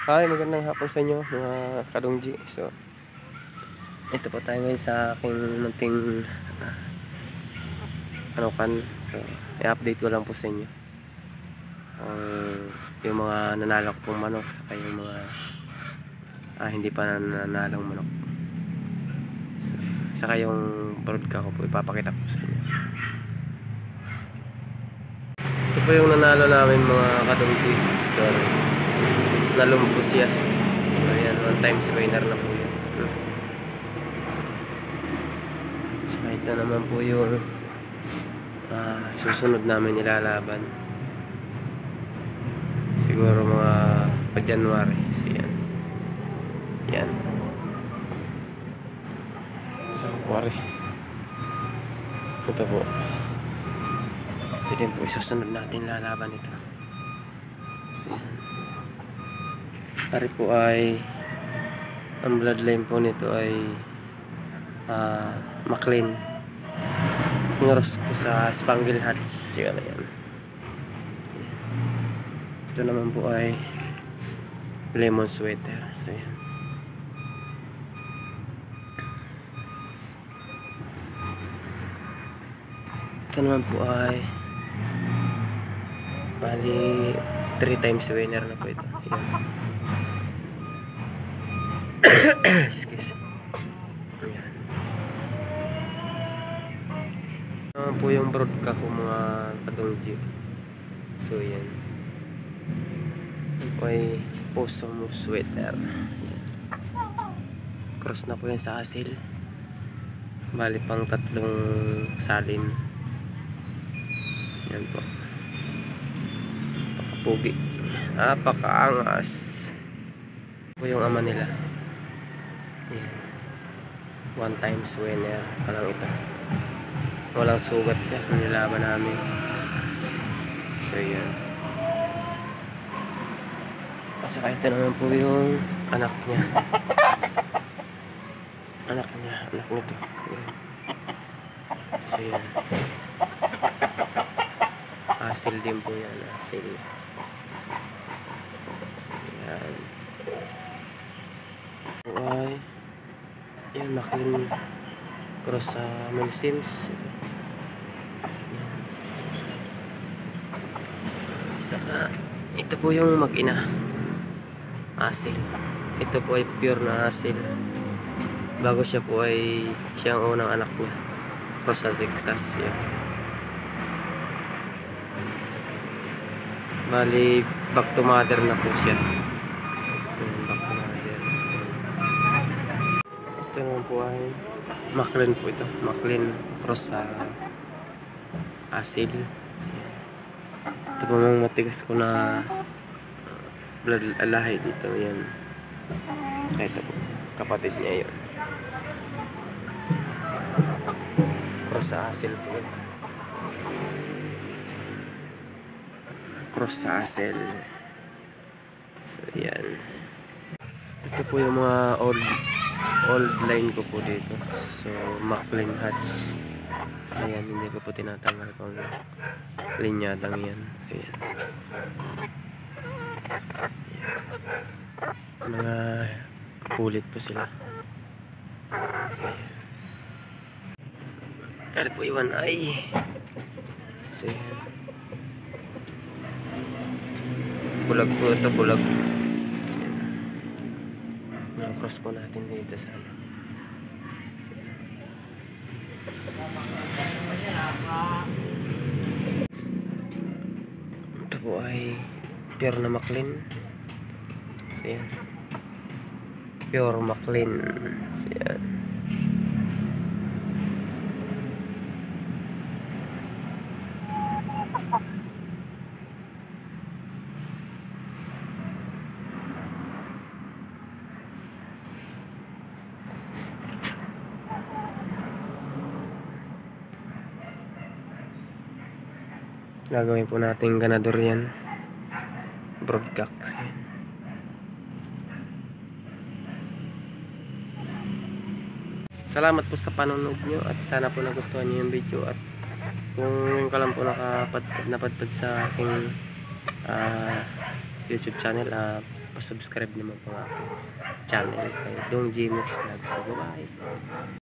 Hi, magandang hapon sa inyo mga kadungji. So, ito po tayo ngayon sa aking munting So, i-update ko lang po sa inyo yung mga nanalo ko pong manok, saka yung mga hindi pa nanalong manok. So, saka yung broadcast ko po ipapakita ko sa inyo. Ito po yung nanalo namin mga kadungji. So, nalumpo siya. So yan, 1 times winner na po yun. So ito naman po yung susunod namin ilalaban. Siguro mga pa-January. So yan. Yan. So worry. Ito po. Ito din po susunod natin lalaban ito. So yan. Pari po ay ang bloodline po nito ay McLean. Ngoros ko sa Spangle Hats. Yan. Ito naman po ay Lemon Sweater. So yan. Ito naman po ay bali 3 times winner na po ito. Yan. Excuse. Ayan. Naman po yung broadcast ko mga kadungji. So yan. Ito ay Possum Sweater. Ayan. Cross na po yan sa asil. Bali pang 3 salin. Yan po. Pakapugi. Napakaangas. Po yung ama nila. Yan. 1 times winner pa lang ito. Walang sugat siya ang nilaban namin. So yan. Saka ito naman po yung anak niya. Anak nito. Yan. So yan. Asil din po yan. Asil. Yan. Ay, yan, McLean cross sa Milsims. Saka ito po yung mag-ina asil. Ito po ay pure na asil. Bago siya po ay siyang unang anak niya, cross sa Texas. Yan. Bali back to mother na po siya. Ito naman po ay McLean po ito. McLean cross sa asil. Ito po mga matigas ko na blood alahay dito. Yan. Saka ito po. Kapatid niya yun. Cross sa asil po. Cross sa asil. So yan. Ito po yung mga old line ko po dito. So McLean Hats. Ayan, hindi ko po tinatanggal kung linyatang yan. So yan. Mga pulit po sila. Ano po iwan ay. So yan. Bulag po ito, bulag. Cross po natin dito sa ano. Ito po ay pure na McLean. So yan. Pure McLean. So yan. Gagawin po natin ganador yan. Broadcast. Salamat po sa panonood nyo at sana po nagustuhan nyo yung video. At kung ka lang po napadpad sa aking YouTube channel, pa-subscribe naman po nga ako channel kay Dong Gmix Vlog. So bye.